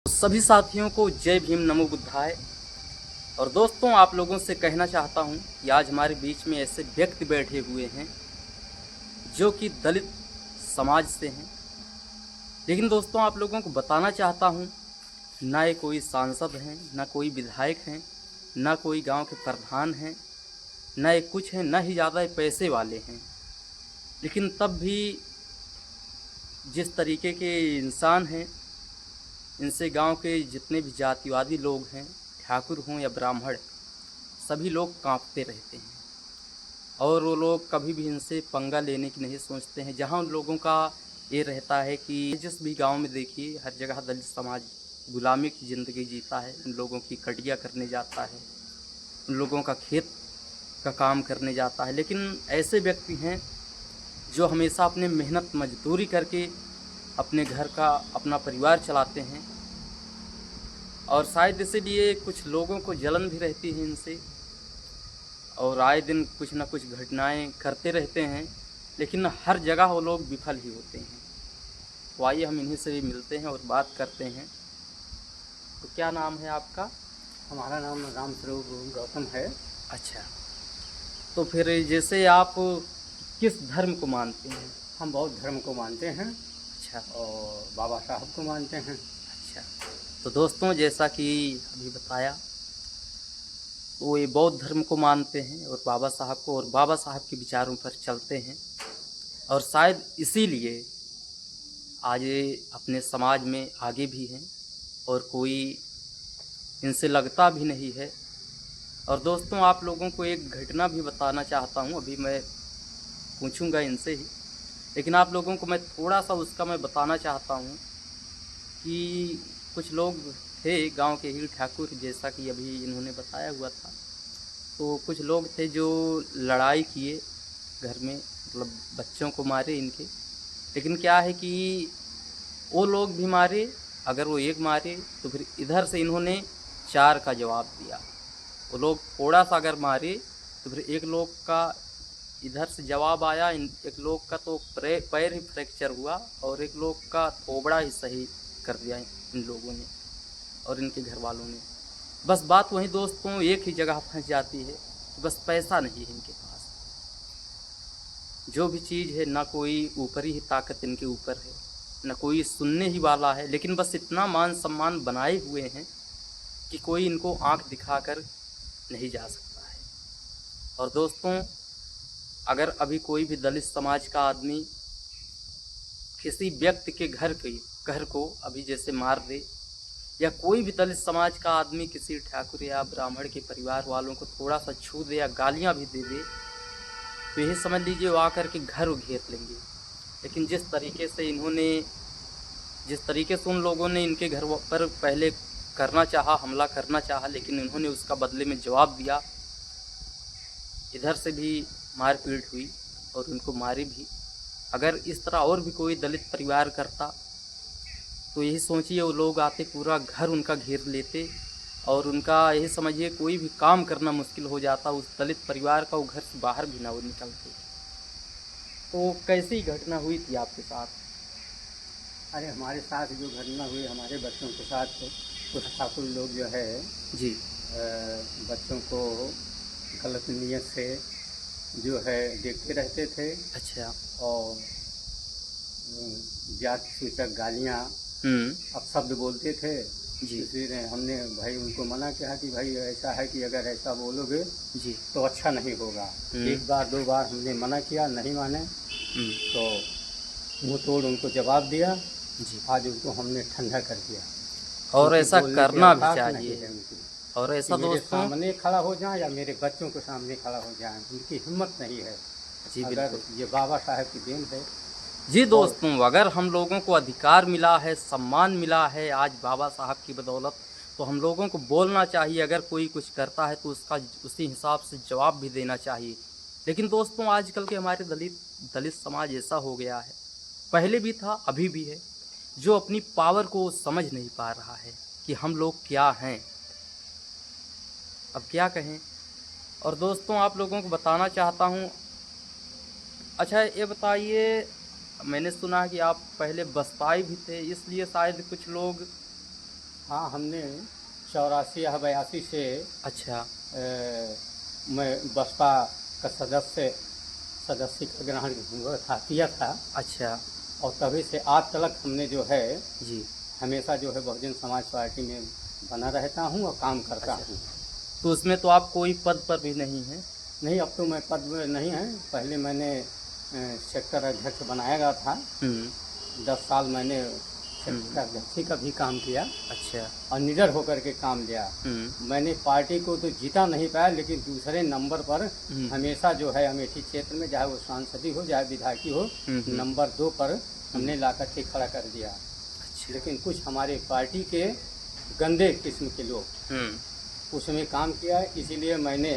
सभी साथियों को जय भीम नमो बुद्धाय। और दोस्तों, आप लोगों से कहना चाहता हूं कि आज हमारे बीच में ऐसे व्यक्ति बैठे हुए हैं जो कि दलित समाज से हैं। लेकिन दोस्तों, आप लोगों को बताना चाहता हूं, ना ये कोई सांसद हैं, ना कोई विधायक हैं, ना कोई गांव के प्रधान हैं, ना ये कुछ हैं, ना ही ज़्यादा ये पैसे वाले हैं। लेकिन तब भी जिस तरीके के इंसान हैं, इनसे गांव के जितने भी जातिवादी लोग हैं, ठाकुर हों या ब्राह्मण, सभी लोग कांपते रहते हैं। और वो लोग कभी भी इनसे पंगा लेने की नहीं सोचते हैं। जहाँ उन लोगों का ये रहता है कि जिस भी गांव में देखिए, हर जगह दलित समाज गुलामी की ज़िंदगी जीता है। उन लोगों की कटिया करने जाता है, उन लोगों का खेत का काम करने जाता है। लेकिन ऐसे व्यक्ति हैं जो हमेशा अपने मेहनत मजदूरी करके अपने घर का, अपना परिवार चलाते हैं। और शायद इसीलिए कुछ लोगों को जलन भी रहती है इनसे, और आए दिन कुछ ना कुछ घटनाएं करते रहते हैं। लेकिन हर जगह वो लोग विफल ही होते हैं। तो आइए हम इन्हीं से भी मिलते हैं और बात करते हैं। तो क्या नाम है आपका? हमारा नाम राम स्वरूप गौतम है। अच्छा, तो फिर जैसे आप किस धर्म को मानते हैं? हम बौद्ध धर्म को मानते हैं अच्छा और बाबा साहब को मानते हैं। अच्छा। तो दोस्तों, जैसा कि अभी बताया, वो ये बौद्ध धर्म को मानते हैं और बाबा साहब को, और बाबा साहब के विचारों पर चलते हैं। और शायद इसीलिए आज ये अपने समाज में आगे भी हैं और कोई इनसे लगता भी नहीं है। और दोस्तों, आप लोगों को एक घटना भी बताना चाहता हूँ। अभी मैं पूछूंगा इनसे ही, लेकिन आप लोगों को मैं थोड़ा सा उसका मैं बताना चाहता हूँ कि कुछ लोग थे गांव के ही ठाकुर, जैसा कि अभी इन्होंने बताया हुआ था। तो कुछ लोग थे जो लड़ाई किए घर में, मतलब बच्चों को मारे इनके। लेकिन क्या है कि वो लोग भी मारे, अगर वो एक मारे तो फिर इधर से इन्होंने 4 का जवाब दिया। वो लोग थोड़ा सा अगर मारे तो फिर एक लोग का इधर से जवाब आया, एक लोग का तो पैर ही फ्रैक्चर हुआ, और एक लोग का थोबड़ा ही सही कर दिया इन लोगों ने और इनके घर वालों ने। बस बात वहीं दोस्तों एक ही जगह फंस जाती है, बस पैसा नहीं है इनके पास। जो भी चीज़ है, ना कोई ऊपरी ही ताकत इनके ऊपर है, ना कोई सुनने ही वाला है। लेकिन बस इतना मान सम्मान बनाए हुए हैं कि कोई इनको आंख दिखाकर नहीं जा सकता है। और दोस्तों, अगर अभी कोई भी दलित समाज का आदमी किसी व्यक्ति के घर को अभी जैसे मार दे, या कोई भी दलित समाज का आदमी किसी ठाकुर या ब्राह्मण के परिवार वालों को थोड़ा सा छू दे या गालियाँ भी दे दे, तो यही समझ लीजिए वो आकर के घर घेर लेंगे। लेकिन जिस तरीके से उन लोगों ने इनके घर पर पहले हमला करना चाहा, लेकिन इन्होंने उसका बदले में जवाब दिया। इधर से भी मारपीट हुई और उनको मारी भी। अगर इस तरह और भी कोई दलित परिवार करता तो यही सोचिए, वो लोग आते, पूरा घर उनका घेर लेते, और उनका यही समझिए कोई भी काम करना मुश्किल हो जाता उस दलित परिवार का। वो घर से बाहर भी ना वो निकलते। तो कैसी घटना हुई थी आपके साथ? अरे हमारे साथ जो घटना हुई हमारे बच्चों के साथ, तो कुछ ठाकुर लोग जो है जी। बच्चों को गलत नीयत से जो है देखते रहते थे अच्छा। और जात सूचक गालियाँ अपशब्द बोलते थे। जी इसलिए हमने भाई उनको मना किया कि भाई ऐसा है कि अगर ऐसा बोलोगे जी। तो अच्छा नहीं होगा। एक बार दो बार हमने मना किया, नहीं माने, तो मुंह तोड़ उनको जवाब दिया। जी। आज उनको हमने ठंडा कर दिया। और ऐसा बोलने की करना भी औकात नहीं चाहिए। है उनकी और कि ऐसा मेरे दोस्तों, सामने खड़ा हो जाए या मेरे बच्चों के सामने खड़ा हो जाए, उनकी हिम्मत नहीं है। जी अगर बिल्कुल। ये बाबा साहब की देन है। जी और दोस्तों, अगर हम लोगों को अधिकार मिला है, सम्मान मिला है आज बाबा साहब की बदौलत, तो हम लोगों को बोलना चाहिए। अगर कोई कुछ करता है तो उसका उसी हिसाब से जवाब भी देना चाहिए। लेकिन दोस्तों, आजकल के हमारे दलित समाज ऐसा हो गया है, पहले भी था अभी भी है, जो अपनी पावर को समझ नहीं पा रहा है कि हम लोग क्या हैं। अब क्या कहें। और दोस्तों, आप लोगों को बताना चाहता हूँ। अच्छा, ये बताइए, मैंने सुना है कि आप पहले बसपाई भी थे, इसलिए शायद कुछ लोग हाँ, हमने 84 या 82 से अच्छा। मैं बसपा का सदस्य का ग्रहण हुआ था, किया था। अच्छा। और तभी से आज तक हमने जो है जी। हमेशा जो है बहुजन समाज पार्टी में बना रहता हूँ और काम करता अच्छा। हूँ। तो उसमें तो आप कोई पद पर भी नहीं हैं? नहीं, अब तो मैं पद में नहीं है। पहले मैंने सेक्टर अध्यक्ष बनाया गया था। 10 साल मैंने सेक्टर अध्यक्ष का भी काम किया अच्छा। और निडर होकर के काम लिया। मैंने पार्टी को तो जीता नहीं पाया, लेकिन दूसरे नंबर पर हमेशा जो है अमेठी क्षेत्र में, चाहे वो सांसदी हो चाहे विधायकी हो, नंबर 2 पर हमने ला कर के खड़ा कर दिया। अच्छा। लेकिन कुछ हमारे पार्टी के गंदे किस्म के लोग उसमें काम किया, इसीलिए मैंने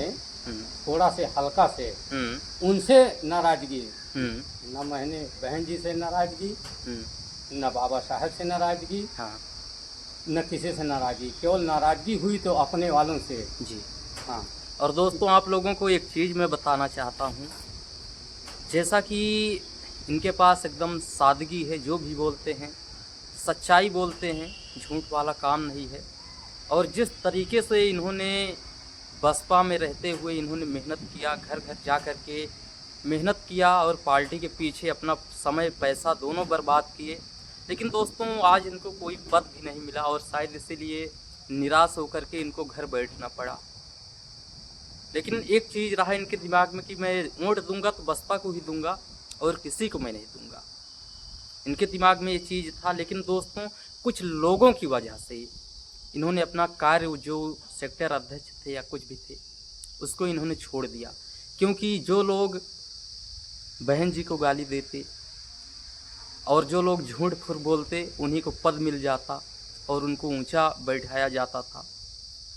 थोड़ा से हल्का से उनसे नाराजगी, न मैंने बहन जी से नाराजगी, न बाबा साहब से नाराजगी, हाँ। न किसी से नाराजगी, केवल नाराजगी हुई तो अपने वालों से। जी। हाँ। और दोस्तों, आप लोगों को एक चीज़ मैं बताना चाहता हूँ। जैसा कि इनके पास एकदम सादगी है, जो भी बोलते हैं सच्चाई बोलते हैं, झूठ वाला काम नहीं है। और जिस तरीके से इन्होंने बसपा में रहते हुए इन्होंने मेहनत किया, घर घर जा कर के मेहनत किया और पार्टी के पीछे अपना समय पैसा दोनों बर्बाद किए, लेकिन दोस्तों आज इनको कोई पद भी नहीं मिला और शायद इसीलिए निराश होकर के इनको घर बैठना पड़ा। लेकिन एक चीज़ रहा इनके दिमाग में कि मैं वोट दूंगा तो बसपा को ही दूंगा और किसी को मैं नहीं दूंगा। इनके दिमाग में ये चीज़ था। लेकिन दोस्तों, कुछ लोगों की वजह से इन्होंने अपना कार्य, जो सेक्टर अध्यक्ष थे या कुछ भी थे, उसको इन्होंने छोड़ दिया। क्योंकि जो लोग बहन जी को गाली देते और जो लोग झूठ फूट बोलते, उन्हीं को पद मिल जाता और उनको ऊंचा बैठाया जाता था।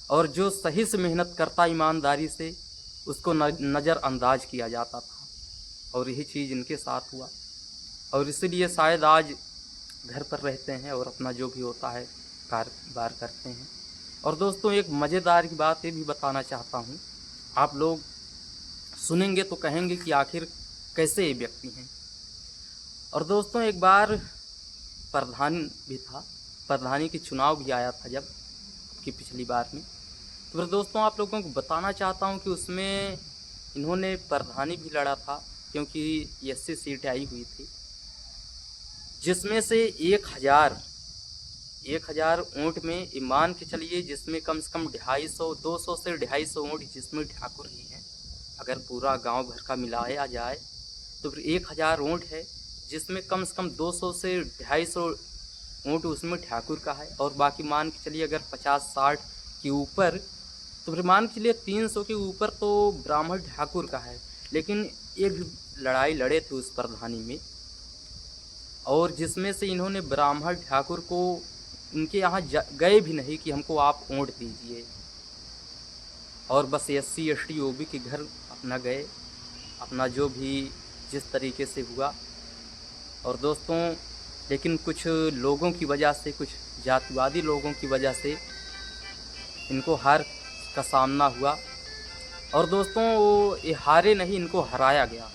और जो सही से मेहनत करता ईमानदारी से, उसको नज़रअंदाज किया जाता था। और यही चीज़ इनके साथ हुआ और इसीलिए शायद आज घर पर रहते हैं और अपना जो भी होता है कारोबार करते हैं। और दोस्तों, एक मज़ेदार की बात ये भी बताना चाहता हूँ। आप लोग सुनेंगे तो कहेंगे कि आखिर कैसे ये व्यक्ति हैं। और दोस्तों, एक बार प्रधान भी था, प्रधानी के चुनाव भी आया था जब कि पिछली बार में। तो फिर दोस्तों, आप लोगों को बताना चाहता हूँ कि उसमें इन्होंने प्रधानी भी लड़ा था, क्योंकि 80 सीटें आई हुई थी, जिसमें से 1000 ऊँट में ईमान के चलिए, जिसमें कम से कम 250 से 250 ऊँट जिसमें ठाकुर ही हैं। अगर पूरा गांव भर का मिलाया जाए तो फिर 1000 ऊँट है, जिसमें कम से कम 200 से 250 ऊँट उसमें ठाकुर का है। और बाकी मान के चलिए अगर 50-60 के ऊपर, तो फिर मान के चलिए 300 के ऊपर तो ब्राह्मण ठाकुर का है। लेकिन ये भी लड़ाई लड़े थे उस प्रधानी में, और जिसमें से इन्होंने ब्राह्मण ठाकुर को उनके यहाँ गए भी नहीं कि हमको आप वोट दीजिए, और बस SC ST OB के घर अपना गए, अपना जो भी जिस तरीके से हुआ। और दोस्तों, लेकिन कुछ लोगों की वजह से, कुछ जातिवादी लोगों की वजह से इनको हार का सामना हुआ। और दोस्तों, वो ये हारे नहीं, इनको हराया गया,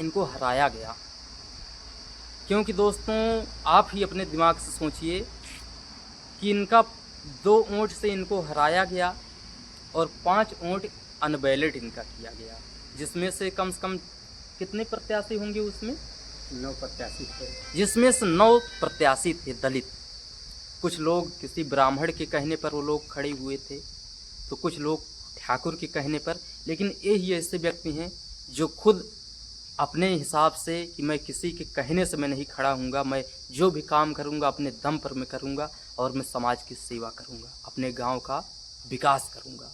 इनको हराया गया। क्योंकि दोस्तों, आप ही अपने दिमाग से सोचिए कि इनका 2 वोट से इनको हराया गया और 5 वोट अनबैलेट इनका किया गया, जिसमें से कम कितने प्रत्याशी होंगे उसमें? 9 प्रत्याशी थे, जिसमें से 9 प्रत्याशी थे दलित। कुछ लोग किसी ब्राह्मण के कहने पर वो लोग खड़े हुए थे, तो कुछ लोग ठाकुर के कहने पर। लेकिन यही ऐसे व्यक्ति हैं जो खुद अपने हिसाब से कि मैं किसी के कहने से मैं नहीं खड़ा हूँगा, मैं जो भी काम करूँगा अपने दम पर मैं करूँगा और मैं समाज की सेवा करूँगा, अपने गांव का विकास करूँगा।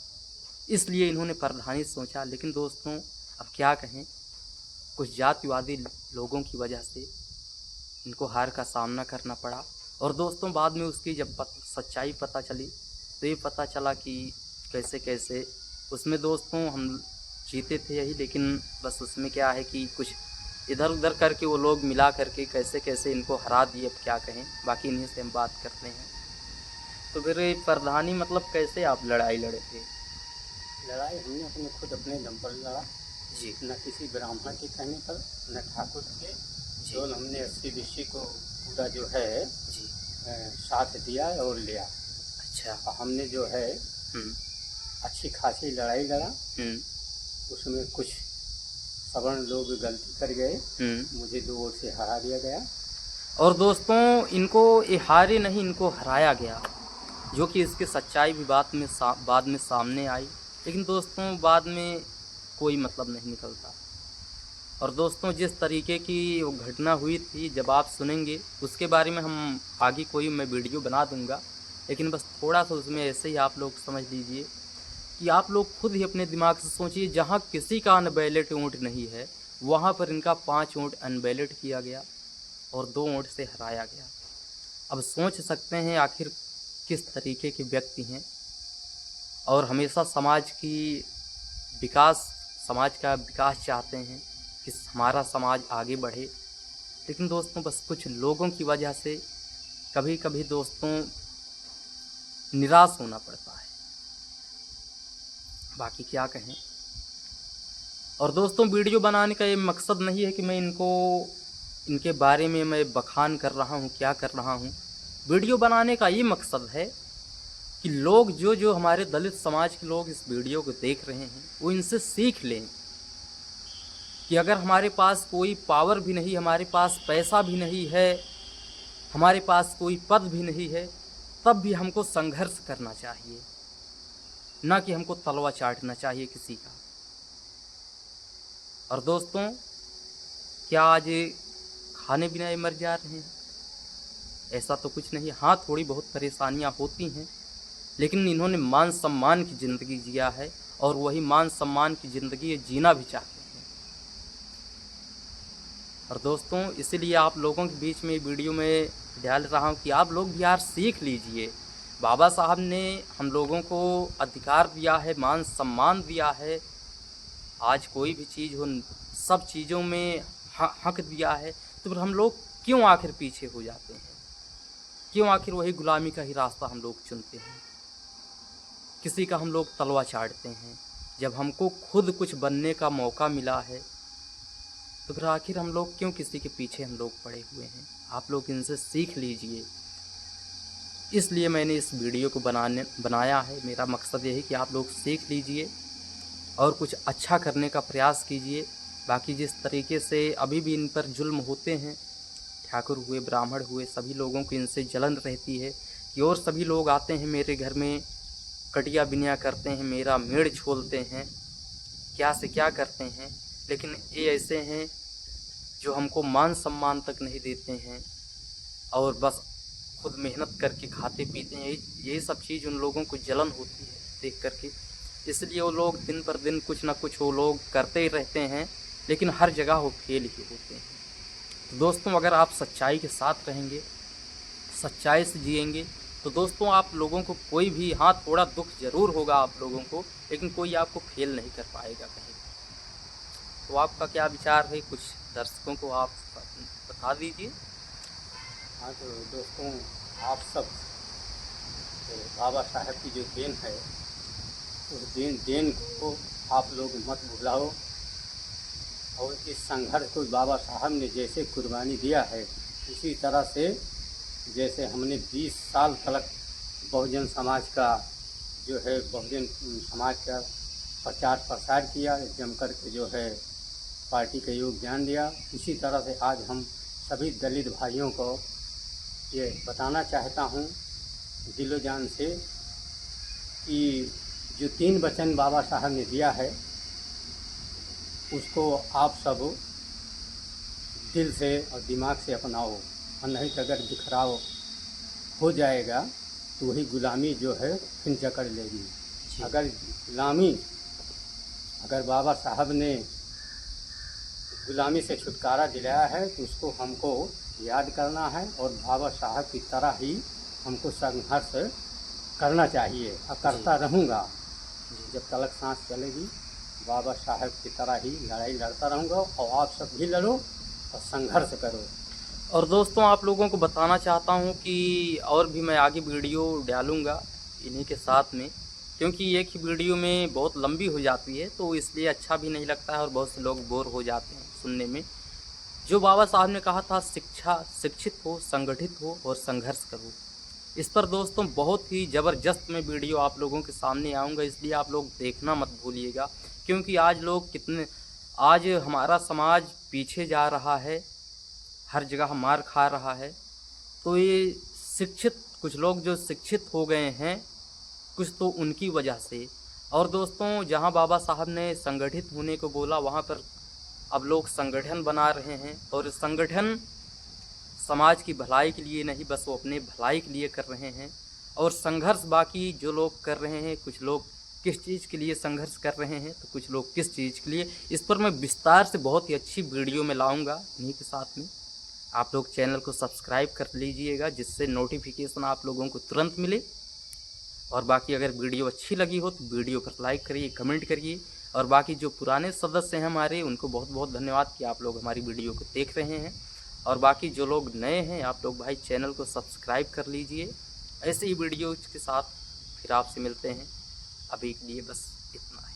इसलिए इन्होंने प्रधानी सोचा। लेकिन दोस्तों, अब क्या कहें, कुछ जातिवादी लोगों की वजह से इनको हार का सामना करना पड़ा। और दोस्तों, बाद में उसकी जब सच्चाई पता चली तो ये पता चला कि कैसे कैसे उसमें दोस्तों हम जीते थे यही, लेकिन बस उसमें क्या है कि कुछ इधर उधर करके वो लोग मिला करके कैसे कैसे इनको हरा दिए। अब क्या कहें, बाकी इन्हीं से हम बात करते हैं। तो फिर प्रधानी मतलब कैसे आप लड़ाई लड़े थे? लड़ाई हमने अपने दम पर लड़ा जी। न किसी ब्राह्मण के कहने पर, न ठाकुर के। केवल हमने 80 BC को पूरा जो है जी साथ दिया और लिया। अच्छा। और हमने जो है हम्म। अच्छी खासी लड़ाई लड़ा, हम्म। उसमें कुछ सवर्ण लोग गलती कर गए, हम्म। मुझे 2 वोट से हरा दिया गया। और दोस्तों इनको ये हारे नहीं, इनको हराया गया, जो कि इसकी सच्चाई भी बाद में सामने आई। लेकिन दोस्तों बाद में कोई मतलब नहीं निकलता। और दोस्तों जिस तरीके की वो घटना हुई थी, जब आप सुनेंगे उसके बारे में हम आगे कोई मैं वीडियो बना दूंगा। लेकिन बस थोड़ा सा उसमें ऐसे ही आप लोग समझ लीजिए कि आप लोग खुद ही अपने दिमाग से सोचिए, जहाँ किसी का अनबैलेट वोट नहीं है वहाँ पर इनका 5 वोट अनबैलेट किया गया और 2 वोट से हराया गया। अब सोच सकते हैं आखिर किस तरीके के व्यक्ति हैं। और हमेशा समाज का विकास चाहते हैं कि हमारा समाज आगे बढ़े। लेकिन दोस्तों बस कुछ लोगों की वजह से कभी कभी दोस्तों निराश होना पड़ता है, बाकी क्या कहें। और दोस्तों वीडियो बनाने का ये मकसद नहीं है कि मैं इनके बारे में मैं बखान कर रहा हूँ, क्या कर रहा हूँ। वीडियो बनाने का ये मकसद है कि लोग जो हमारे दलित समाज के लोग इस वीडियो को देख रहे हैं वो इनसे सीख लें कि अगर हमारे पास कोई पावर भी नहीं, हमारे पास पैसा भी नहीं है, हमारे पास कोई पद भी नहीं है, तब भी हमको संघर्ष करना चाहिए, ना कि हमको तलवा चाटना चाहिए किसी का। और दोस्तों क्या आज खाने बिना ये मर जा रहे हैं? ऐसा तो कुछ नहीं। हाँ, थोड़ी बहुत परेशानियाँ होती हैं, लेकिन इन्होंने मान सम्मान की ज़िंदगी जिया है और वही मान सम्मान की ज़िंदगी ये जीना भी चाहते हैं। और दोस्तों इसीलिए आप लोगों के बीच में वीडियो में डाल रहा हूँ कि आप लोग भी यार सीख लीजिए। बाबा साहब ने हम लोगों को अधिकार दिया है, मान सम्मान दिया है। आज कोई भी चीज़ हो, सब चीज़ों में हक दिया है, तो फिर हम लोग क्यों आखिर पीछे हो जाते हैं? क्यों आखिर वही गुलामी का ही रास्ता हम लोग चुनते हैं? किसी का हम लोग तलवा चाटते हैं, जब हमको खुद कुछ बनने का मौका मिला है तो फिर आखिर हम लोग क्यों किसी के पीछे हम लोग पड़े हुए हैं? आप लोग इनसे सीख लीजिए। इसलिए मैंने इस वीडियो को बनाया है। मेरा मकसद यही कि आप लोग सीख लीजिए और कुछ अच्छा करने का प्रयास कीजिए। बाकी जिस तरीके से अभी भी इन पर जुल्म होते हैं, ठाकुर हुए, ब्राह्मण हुए, सभी लोगों को इनसे जलन रहती है कि और सभी लोग आते हैं मेरे घर में, कटिया बिनिया करते हैं, मेरा मेड़ छोलते हैं, क्या से क्या करते हैं, लेकिन ये ऐसे हैं जो हमको मान सम्मान तक नहीं देते हैं और बस खुद मेहनत करके खाते पीते हैं। यही सब चीज़ उन लोगों को जलन होती है देख करके। इसलिए वो लोग दिन पर दिन कुछ ना कुछ वो लोग करते ही रहते हैं, लेकिन हर जगह वो फेल ही होते हैं। तो दोस्तों अगर आप सच्चाई के साथ रहेंगे, सच्चाई से जिएंगे, तो दोस्तों आप लोगों को कोई भी, हाँ थोड़ा दुख ज़रूर होगा आप लोगों को, लेकिन कोई आपको फेल नहीं कर पाएगा कहीं। तो आपका क्या विचार है, कुछ दर्शकों को आप बता दीजिए। हाँ तो दोस्तों, आप सब बाबा साहब की जो देन है, उस देन को आप लोग मत भुलाओ। और इस संघर्ष को बाबा साहब ने जैसे कुर्बानी दिया है, उसी तरह से जैसे हमने 20 साल तक बहुजन समाज का जो है, बहुजन समाज का प्रचार प्रसार किया, जमकर के जो है पार्टी का योगदान दिया, उसी तरह से आज हम सभी दलित भाइयों को ये बताना चाहता हूँ दिलो जान से कि जो 3 वचन बाबा साहब ने दिया है, उसको आप सब दिल से और दिमाग से अपनाओ, और नहीं तो अगर बिखराव हो जाएगा तो वही गुलामी जो है फिर जकड़ लेगी। अगर बाबा साहब ने गुलामी से छुटकारा दिलाया है तो उसको हमको याद करना है और बाबा साहब की तरह ही हमको संघर्ष करना चाहिए। और करता रहूँगा जब तलक सांस चलेगी, बाबा साहब की तरह ही लड़ाई लड़ता रहूँगा। और आप सब भी लड़ो और संघर्ष करो। और दोस्तों आप लोगों को बताना चाहता हूँ कि और भी मैं आगे वीडियो डालूँगा इन्हीं के साथ में, क्योंकि एक ही वीडियो में बहुत लंबी हो जाती है, तो इसलिए अच्छा भी नहीं लगता है और बहुत से लोग बोर हो जाते हैं सुनने में। जो बाबा साहब ने कहा था शिक्षित हो, संगठित हो और संघर्ष करो। इस पर दोस्तों बहुत ही ज़बरदस्त मैं वीडियो आप लोगों के सामने आऊँगा, इसलिए आप लोग देखना मत भूलिएगा। क्योंकि आज हमारा समाज पीछे जा रहा है, हर जगह मार खा रहा है। तो ये कुछ लोग जो शिक्षित हो गए हैं, कुछ तो उनकी वजह से। और दोस्तों जहाँ बाबा साहब ने संगठित होने को बोला, वहाँ पर अब लोग संगठन बना रहे हैं, और संगठन समाज की भलाई के लिए नहीं, बस वो अपने भलाई के लिए कर रहे हैं। और संघर्ष बाकी जो लोग कर रहे हैं, कुछ लोग किस चीज़ के लिए संघर्ष कर रहे हैं तो कुछ लोग किस चीज़ के लिए, इस पर मैं विस्तार से बहुत ही अच्छी वीडियो में लाऊंगा इन्हीं के साथ में। आप लोग चैनल को सब्सक्राइब कर लीजिएगा, जिससे नोटिफिकेशन आप लोगों को तुरंत मिले। और बाकी अगर वीडियो अच्छी लगी हो तो वीडियो पर लाइक करिए, कमेंट करिए। और बाकी जो पुराने सदस्य हैं हमारे, उनको बहुत बहुत धन्यवाद कि आप लोग हमारी वीडियो को देख रहे हैं। और बाकी जो लोग नए हैं, आप लोग भाई चैनल को सब्सक्राइब कर लीजिए। ऐसे ही वीडियोज़ के साथ फिर आपसे मिलते हैं। अभी के लिए बस इतना है।